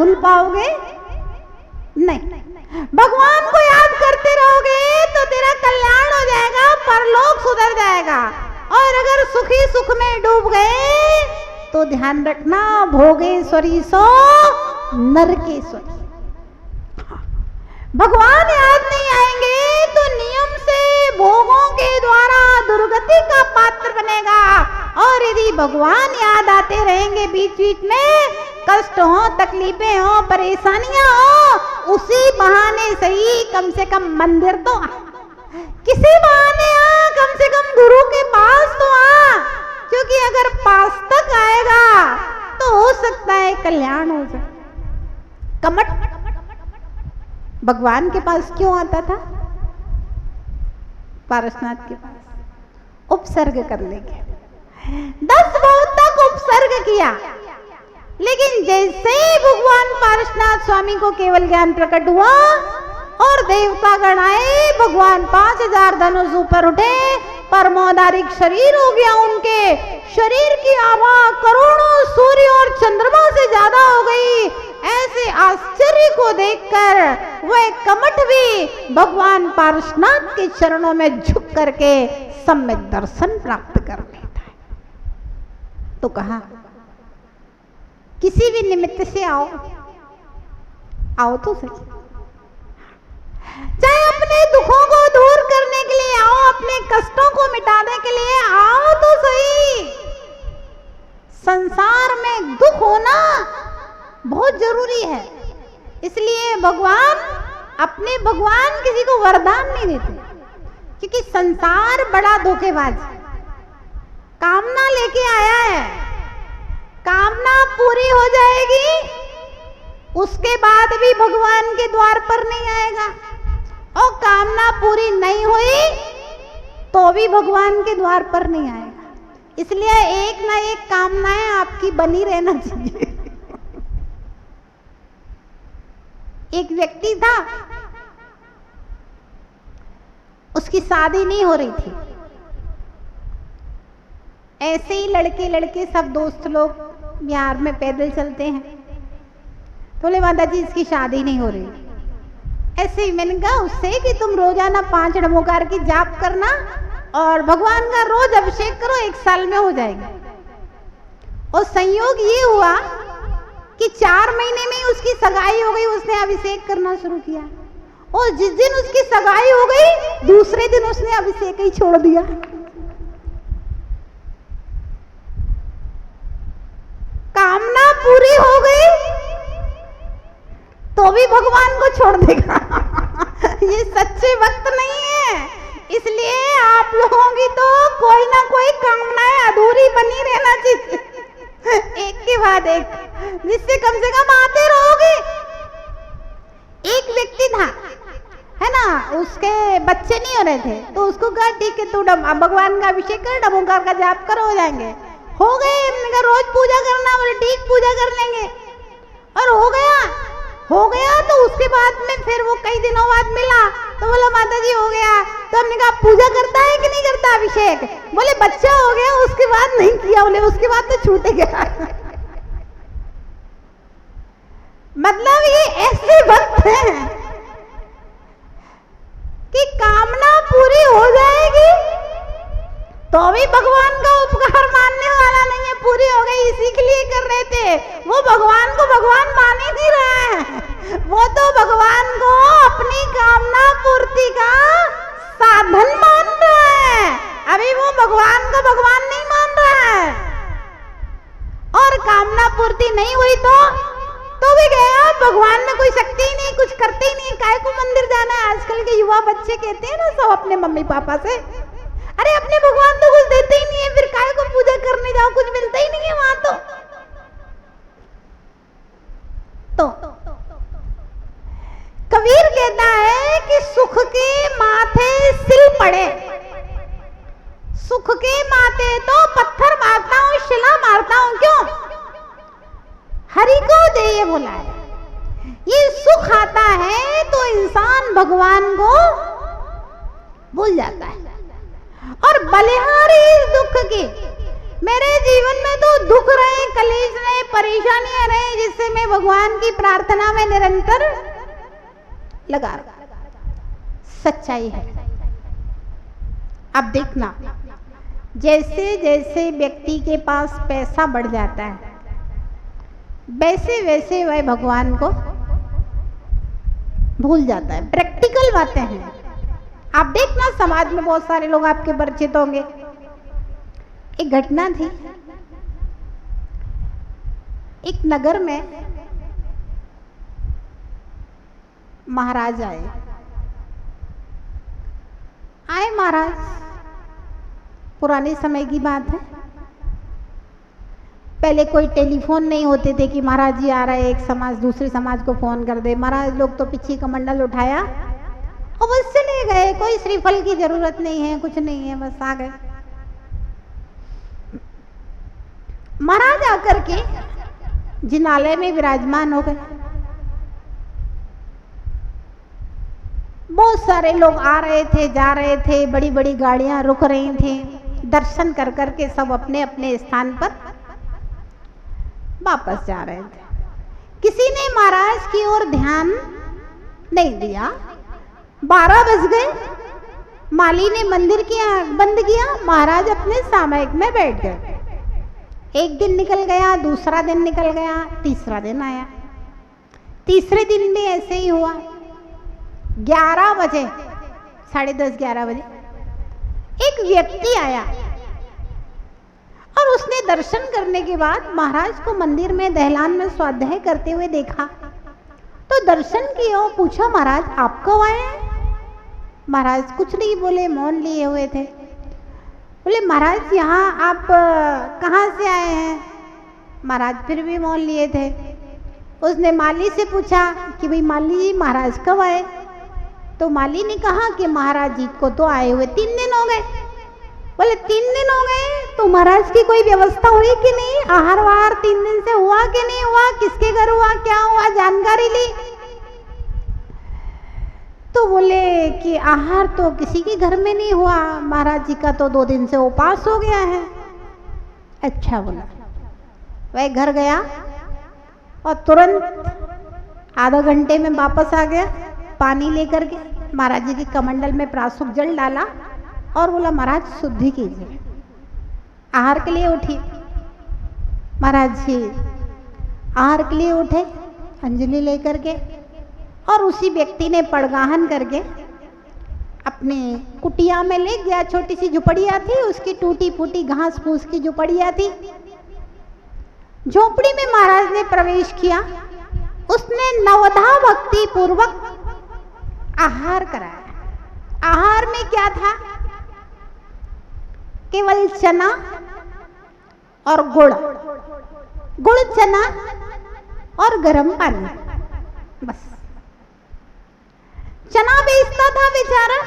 भूल पाओगे? नहीं। भगवान को याद करते रहोगे तो तेरा कल्याण हो जाएगा, परलोक सुधर जाएगा। और अगर सुखी सुख में डूब गए तो ध्यान रखना, भोगेश्वरी सो नरकेश्वरी। भगवान याद नहीं आएंगे तो नियम से भोगों के द्वारा दुर्गति का पात्र बनेगा। और यदि भगवान याद आते रहेंगे बीच बीच में, कष्ट हो, तकलीफें हो, परेशानियां हो, उसी बहाने सही कम से कम मंदिर तो आ, किसी बहाने आ, कम से कम गुरु के पास तो आ। क्योंकि अगर पास तक आएगा तो हो सकता है कल्याण हो जाए। कमट भगवान के पास क्यों आता था? पारसनाथ के पास उपसर्ग करने के 10 बहुत तक उपसर्ग किया, लेकिन जैसे ही भगवान पारसनाथ स्वामी को केवल ज्ञान प्रकट हुआ और देवता गण आए, भगवान 5000 धनुष ऊपर उठे, परमोदारिक शरीर हो गया। उनके शरीर की आभा करोड़ों सूर्य और चंद्रमा से ज्यादा हो गई। ऐसे आश्चर्य को देखकर वह कमठ भी भगवान पारसनाथ के चरणों में झुक करके सम्यक दर्शन प्राप्त कर लेता है। तो कहा किसी भी निमित्त से आओ, आओ तो सही, चाहे अपने दुखों को दूर करने के लिए आओ, अपने कष्टों को मिटाने के लिए आओ तो सही। संसार में दुख होना बहुत जरूरी है, इसलिए भगवान किसी को वरदान नहीं देते, क्योंकि संसार बड़ा धोखेबाज है। कामना लेके आया है, कामना पूरी हो जाएगी, उसके बाद भी भगवान के द्वार पर नहीं आएगा, और कामना पूरी नहीं हुई तो भी भगवान के द्वार पर नहीं आएगा। इसलिए एक ना एक कामनाएं आपकी बनी रहना चाहिए। एक व्यक्ति था, उसकी शादी नहीं हो रही थी। ऐसे ही लड़के लड़के सब दोस्त लोग बिहार में पैदल चलते हैं, तो बोले माता जी इसकी शादी नहीं हो रही। ऐसे ही मैंने कहा उससे कि तुम रोजाना 5 नमोकार की जाप करना और भगवान का रोज अभिषेक करो, 1 साल में हो जाएगा। और संयोग ये हुआ कि 4 महीने में उसकी सगाई हो गई, उसने अभिषेक करना शुरू किया। और जिस दिन उसकी सगाई हो गई, दूसरे दिन उसने अभिषेक ही छोड़ दिया। कामना पूरी हो गई तो भी भगवान को छोड़ देगा। ये सच्चे भक्त नहीं है। इसलिए आप लोगों की तो कोई ना कोई कामनाएं अधूरी बनी रहना चाहिए, एक के बाद एक, जिससे कम से कम आते रहोगे। एक व्यक्ति था, है ना, उसके बच्चे नहीं हो रहे थे, तो उसको कहा ठीक है तू भगवान का अभिषेक कर, नमोकार का जाप कर, हो जाएंगे। हो गए, हमने कहा रोज पूजा करना, बोले ठीक पूजा कर लेंगे। और हो गया तो उसके बाद में फिर वो कई दिनों बाद मिला तो बोला माता जी हो गया। तो हमने कहा पूजा करता है कि नहीं करता अभिषेक? बोले बच्चा हो गया उसके बाद नहीं किया। बोले उसके बाद तो छूट गया। मतलब ये ऐसे भक्त हैं कि कामना पूरी हो जाएगी तो भी भगवान का उपकार मानने वाला नहीं है। पूरी हो गई इसी के लिए कर रहे थे, वो भगवान को भगवान मान ही नहीं रहे हैं। वो तो भगवान को अपनी कामना पूर्ति का साधन मान रहा है, अभी वो भगवान को भगवान नहीं मान रहा है। और कामना पूर्ति नहीं हुई तो भी गया, भगवान में कोई शक्ति ही नहीं, कुछ करते ही नहीं, काय को मंदिर जाना है। आजकल के युवा बच्चे कहते हैं ना सब अपने मम्मी पापा से, अरे अपने भगवान तो कुछ देते ही नहीं है, फिर काय को पूजा करने जाओ, कुछ मिलता ही नहीं है वहां। तो कबीर कहता है कि सुख के माथे सिल पड़े, सुख के माथे तो पत्थर मारता हूं, शिला मारता हूं, क्यों? हरि को दे ये बोला है। ये सुख आता है तो इंसान भगवान को भूल जाता है, और बलिहारी इस दुख के मेरे जीवन में तो दुख रहे, कलेश रहे, परेशानियां रहे, जिससे मैं भगवान की प्रार्थना में निरंतर लगा रहा। सच्चाई है। अब देखना, जैसे जैसे व्यक्ति के पास पैसा बढ़ जाता है, वैसे वैसे वह भगवान को भूल जाता है। प्रैक्टिकल बातें हैं। आप देखना, समाज में बहुत सारे लोग आपके परिचित होंगे। एक घटना थी, एक नगर में महाराज आए महाराज, पुराने समय की बात है। पहले कोई टेलीफोन नहीं होते थे कि महाराज जी आ रहे, एक समाज दूसरे समाज को फोन कर दे। महाराज लोग तो पीछे कमंडल उठाया और बस चले गए। कोई श्रीफल की जरूरत नहीं है, कुछ नहीं है, बस आ गए। महाराज आकर के जिनालय में विराजमान हो गए। बहुत सारे लोग आ रहे थे, जा रहे थे, बड़ी बड़ी गाड़ियां रुक रही थी। दर्शन कर करके सब अपने अपने स्थान पर वापस जा रहे थे। किसी ने महाराज की ओर ध्यान नहीं दिया। 12 बज गए, माली ने मंदिर बंद किया, महाराज अपने सामयिक में बैठ गए। एक दिन निकल गया, दूसरा दिन निकल गया, तीसरा दिन आया। तीसरे दिन भी ऐसे ही हुआ। 11 बजे, 10:30 11 बजे एक व्यक्ति आया और उसने दर्शन करने के बाद महाराज को मंदिर में दहलान में स्वाध्याय करते हुए देखा। तो दर्शन किया और पूछा, महाराज आप कब आए हैं? महाराज कुछ नहीं बोले, मौन लिए हुए थे। बोले, महाराज यहाँ आप कहाँ से आए हैं? महाराज फिर भी मौन लिए थे। उसने माली से पूछा कि भाई माली जी, महाराज कब आए? तो माली ने कहा कि महाराज जी को तो आए हुए 3 दिन हो गए। बोले 3 दिन हो गए, तो महाराज की कोई व्यवस्था हुई कि नहीं? आहार वाहार 3 दिन से हुआ कि नहीं हुआ? किसके घर हुआ, क्या हुआ, जानकारी ली? तो बोले कि आहार तो किसी के घर में नहीं हुआ, महाराज जी का तो 2 दिन से उपास हो गया है। अच्छा बोला। वह घर गया और तुरंत आधा घंटे में वापस आ गया, पानी लेकर के महाराज जी के कमंडल में प्राशुक जल डाला और बोला, महाराज शुद्धि कीजिए, आहार के लिए उठिए। महाराज जी आहार के लिए उठे, अंजलि लेकर के, और उसी व्यक्ति ने पड़गाहन करके अपने कुटिया में ले गया। छोटी सी झुपड़िया थी, उसकी टूटी फूटी घास फूस की झुपड़िया थी। झोपड़ी में महाराज ने प्रवेश किया। उसने नवधा भक्ति पूर्वक आहार कराया। आहार में क्या था? केवल चना और गुड़, चना और गर्म पानी, बस। चना बेचता था बेचारा,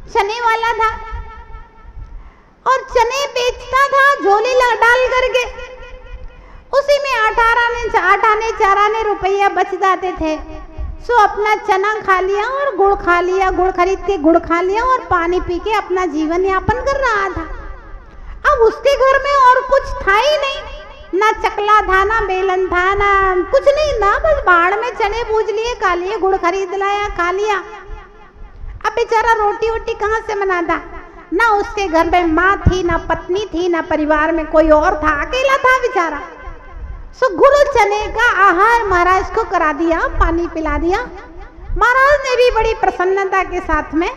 चने वाला था, और चने बेचता था झोले डाल करके। उसी में 8 आने 4 आने रुपया बच जाते थे। सो अपना चना खा लिया और गुड़ खा लिया, गुड़ खरीद के गुड़ खा लिया और पानी पी के अपना जीवन यापन कर रहा था। अब उसके घर में और कुछ था ही नहीं, ना चकला था, ना बेलन था, ना कुछ नहीं था। बस बाढ़ में चने बूझ लिए, खा लिए, गुड़ खरीद लाया, खा लिया। अब बेचारा रोटी वोटी कहाँ से बनाता? ना उसके घर में माँ थी, ना पत्नी थी, ना परिवार में कोई और था, अकेला था बेचारा। सो गुड़ चने का आहार महाराज को करा दिया, पानी पिला दिया। महाराज ने भी बड़ी प्रसन्नता के साथ में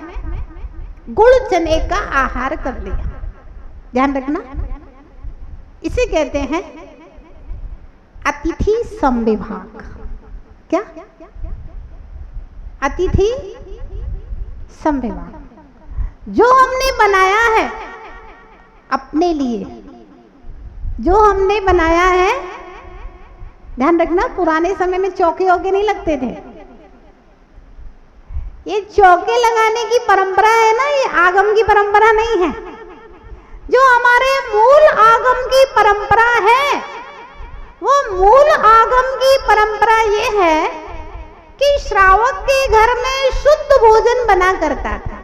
गुड़ चने का आहार कर लिया। ध्यान रखना, इसे कहते हैं अतिथि समविभाग। क्या? अतिथि समविभाग। जो हमने बनाया है अपने लिए, जो हमने बनाया है, ध्यान रखना, पुराने समय में चौके वौके नहीं लगते थे। ये चौके लगाने की परंपरा है ना, ये आगम की परंपरा नहीं है। जो हमारे मूल आगम की परंपरा है, वो मूल आगम की परंपरा ये है कि श्रावक के घर में शुद्ध भोजन बना करता था।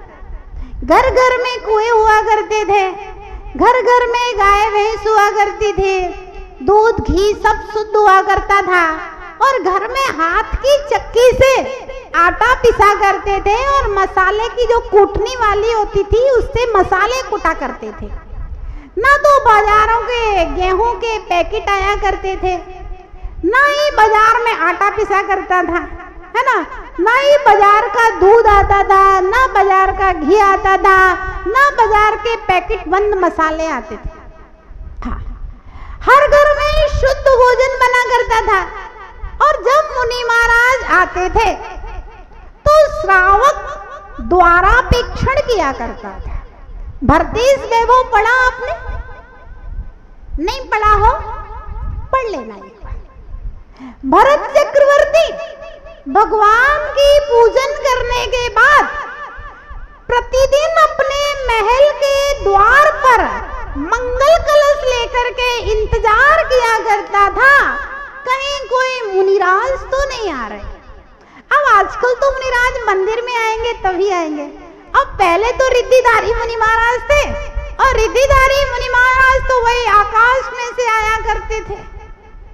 घर घर में कुएं हुआ करते थे, घर घर में गाय भैंस हुआ करती थी, दूध घी सब शुद्ध हुआ करता था, और घर में हाथ की चक्की से आटा पिसा करते थे, और मसाले की जो कूटने वाली होती थी उससे मसाले कूटा करते थे। ना तो बाजारों के गेहूं के पैकेट आया करते थे, ना ही बाजार में आटा पिसा करता था, है ना ही बाजार का दूध आता था, ना बाजार का घी आता था, ना बाजार के पैकेट बंद मसाले आते थे। हाँ, हर घर में शुद्ध भोजन बना करता था। और जब मुनि महाराज आते थे तो श्रावक द्वारापेक्षण किया करता था। भरतेश वैभव पढ़ा आपने? नहीं पढ़ा हो पढ़ लेना एक बार। भरत चक्रवर्ती भगवान की पूजन करने के बाद प्रतिदिन अपने महल के द्वार पर मंगल कलश लेकर के इंतजार किया करता था, कहीं कोई मुनिराज तो नहीं आ रहे। अब आजकल तो मुनिराज मंदिर में आएंगे तभी आएंगे, अब पहले तो रिद्धिधारी मुनि महाराज थे, और रिद्धिधारी मुनि महाराज तो वही आकाश में से आया करते थे,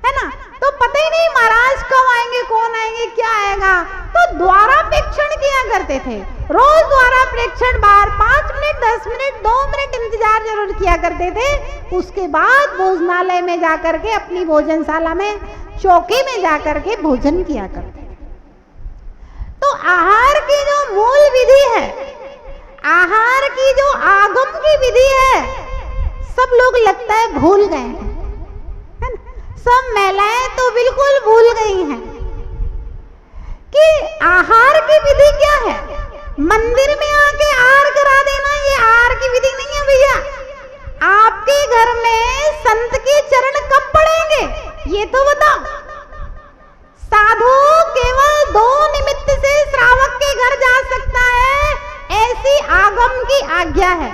है ना, तो पता ही नहीं महाराज कब आएंगे, कौन आएंगे, क्या आएगा, तो द्वारापेक्षण किया करते थे। रोज द्वारापेक्षण बार 5 मिनट 10 मिनट 2 मिनट इंतजार जरूर किया करते थे। उसके बाद भोजनालय में जाकर के, अपनी भोजनशाला में चौके में जाकर के भोजन किया करते थे। तो आहार की जो मूल विधि है, आहार की जो आगम की विधि है, सब लोग लगता है भूल गए हैं, है ना, सब महिलाएं तो बिल्कुल भूल गई हैं कि आहार की विधि क्या है। मंदिर में आके आहार करा देना ये आहार की विधि नहीं है भैया। आपके घर में संत के चरण कब पड़ेंगे ये तो बताओ। साधु केवल 2 निमित्त से श्रावक के घर जा सकता है, ऐसी आगम की आज्ञा है।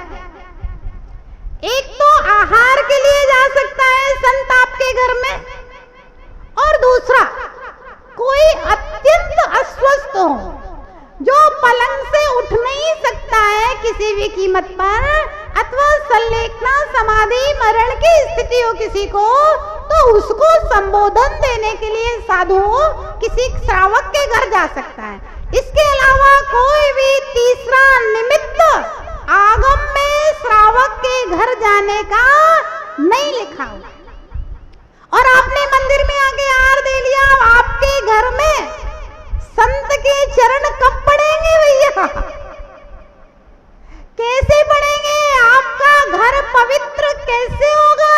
एक तो आहार के लिए जा सकता है संत आपके घर में, और दूसरा कोई अत्यंत अस्वस्थ हो, जो पलंग से उठ नहीं सकता है किसी भी कीमत पर, अथवा संलेखना समाधि मरण की स्थिति हो किसी को, तो उसको संबोधन देने के लिए साधु किसी श्रावक के घर जा सकता है। इसके अलावा कोई भी तीसरा निमित्त आगम में श्रावक के घर जाने का नहीं लिखा हुआ। और आपने मंदिर में आके आहार दे लिया, आपके घर में संत के चरण कब पड़ेंगे भैया? कैसे पड़ेंगे? आपका घर पवित्र कैसे होगा?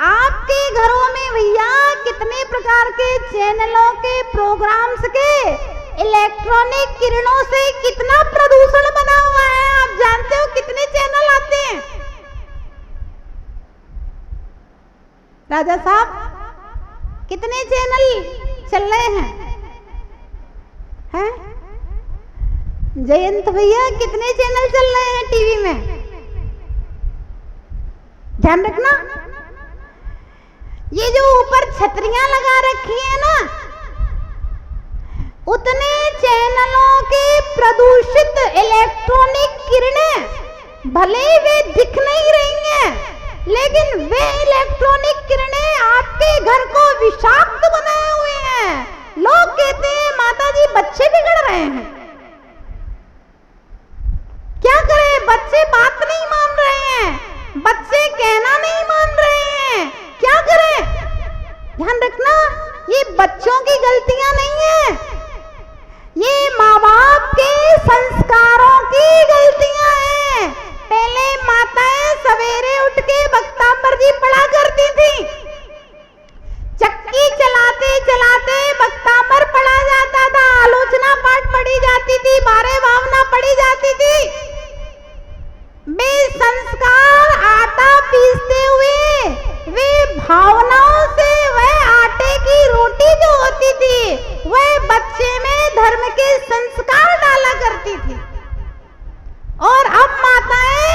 आपके घरों में भैया कितने प्रकार के चैनलों के प्रोग्राम्स के इलेक्ट्रॉनिक किरणों से कितना प्रदूषण बना हुआ है, आप जानते हो कितने चैनल आते हैं? राजा साहब कितने चैनल चल रहे हैं? जयंत भैया कितने चैनल चल रहे हैं टीवी में? ध्यान रखना, ये जो ऊपर छतरियां लगा रखी है ना, उतने चैनलों की प्रदूषित इलेक्ट्रॉनिक किरणें भले वे दिख नहीं रही हैं, लेकिन वे इलेक्ट्रॉनिक किरणें आपके घर को विषाक्त बनाए हुए हैं। लोग कहते हैं माता जी बच्चे बिगड़ रहे हैं। क्या करें, बच्चे बात नहीं मान रहे हैं, बच्चे कहना नहीं मान रहे हैं, क्या करें? ध्यान रखना, ये बच्चों की गलतियां नहीं है, ये माँ बाप के संस्कारों की गलतियां हैं। पहले माताएं सवेरे उठ के भक्तांबर जी पढ़ा करती थी, चक्की चलाते चलाते भक्तांबर पढ़ा जाता था, आलोचना पाठ पढ़ी जाती थी, 12 भावना पढ़ी जाती थी। वे संस्कार आटा पीसते हुए, वे भावनाओं से वह आटे की रोटी जो होती थी, वह बच्चे में धर्म के संस्कार डाला करती थी। और अब माताएं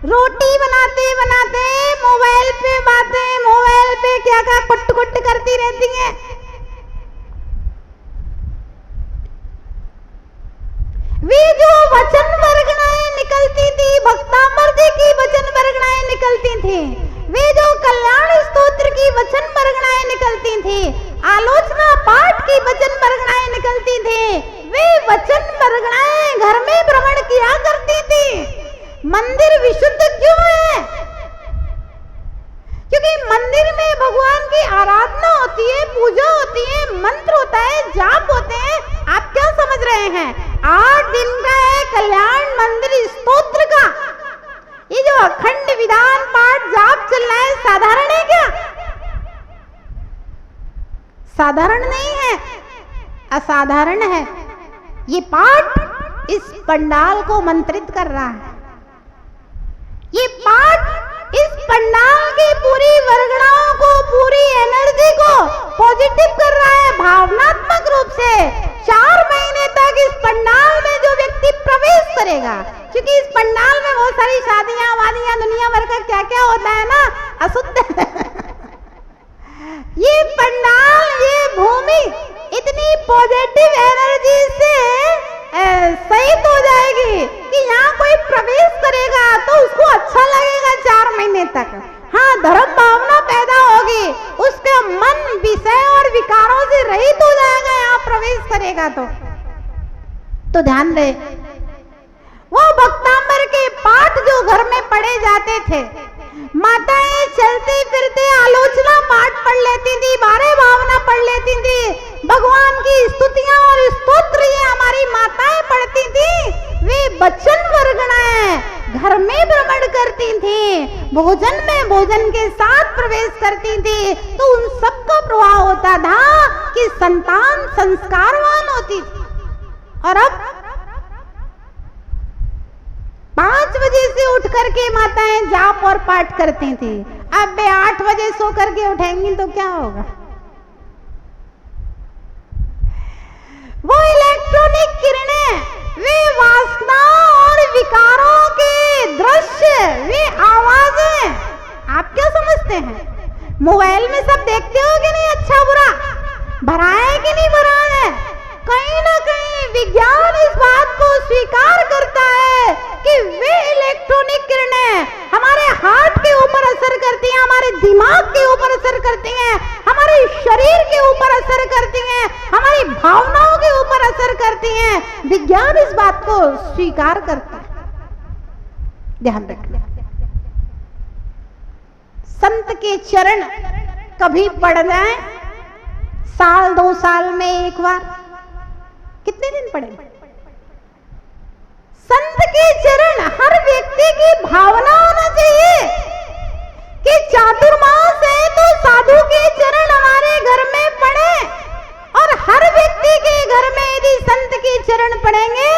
रोटी बनाते बनाते मोबाइल पे बातें, मोबाइल पे क्या क्या कुट कुट करती रहती हैं। वे जो वचन वर्गणाएं निकलती थी, भक्तांबर जी की वचन वर्गणाएं निकलती थी, वे जो कल्याण स्तोत्र की वचन वर्गणाएं निकलती थी, आलोचना पाठ की वचन वर्गणाएं निकलती थी, वे वचन वर्गणाएं घर में भ्रमण किया करती थी। मंदिर विशुद्ध क्यों है? क्योंकि मंदिर में भगवान की आराधना होती है, पूजा होती है, मंत्र होता है, जाप होते हैं। आप क्या समझ रहे हैं 8 दिन का है कल्याण मंदिर स्तोत्र का, ये जो अखंड विधान पाठ जाप चल रहा है साधारण है क्या? साधारण नहीं है, असाधारण है। ये पाठ इस पंडाल को मंत्रित कर रहा है, ये पाठ इस पंडाल की पूरी वर्गणाओं को, पूरी एनर्जी को पॉजिटिव कर रहा है भावनात्मक रूप से। 4 महीने तक इस पंडाल में जो व्यक्ति प्रवेश करेगा, क्योंकि इस पंडाल में बहुत सारी शादियां वादियां दुनिया भर का क्या क्या होता है ना, अशुद्ध ये पंडाल, ये भूमि इतनी पॉजिटिव एनर्जी से सहित हो जाएगी कि यहाँ कोई प्रवेश करेगा तो उसको अच्छा लगेगा 4 महीने तक। हाँ, धर्म भावना पैदा होगी, उसका मन विषय और विकारों से रहित हो जाएगा यहाँ प्रवेश करेगा तो ध्यान रहे, वो भक्तांबर के पाठ जो घर में पढ़े जाते थे, माताएं चलते फिरते आलोचना पाठ पढ़ लेती थी, बारे भावना पढ़ लेती थी, भगवान की स्तुतियां और स्तोत्र ये हमारी माताएं पढ़ती थी। वे वचन वर्गणाएं घर में भ्रमण करती थी, भोजन में भोजन के साथ प्रवेश करती थी, तो उन सबका प्रभाव होता था कि संतान संस्कारवान होती थी। और अब 5 बजे से उठ करके माताएं जाप और पाठ करती थी, अब वे 8 बजे सो करके उठेंगी तो क्या होगा? वो इलेक्ट्रॉनिक किरणें, वे वासनाओं और विकारों के दृश्य, वे आवाजें, आप क्या समझते हैं? मोबाइल में सब देखते हो कि नहीं, अच्छा बुरा भरा है कि नहीं भरा है? कहीं ना कहीं विज्ञान इस बात को स्वीकार करता है कि वे इलेक्ट्रॉनिक किरणें हमारे हार्ट के ऊपर असर करती हैं, हमारे दिमाग के ऊपर असर करती हैं, हमारे शरीर के ऊपर असर करती हैं, हमारी भावनाओं के ऊपर असर करती हैं। विज्ञान इस बात को स्वीकार करता है, ध्यान रखना। संत के चरण कभी पड़ जाए, साल 2 साल में एक बार, कितने दिन पड़े? संत के चरण हर व्यक्ति की भावना होना चाहिए कि चातुर्मास है तो साधु के चरण हमारे घर में पड़े, और हर व्यक्ति के घर में यदि संत के चरण पड़ेंगे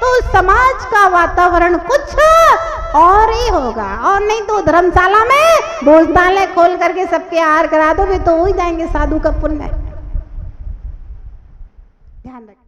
तो समाज का वातावरण कुछ और ही होगा। और नहीं तो धर्मशाला में भोजनालय खोल करके सबके आहार करा दोगे तो हो ही जाएंगे साधु का पुण्य। ध्यान रखें।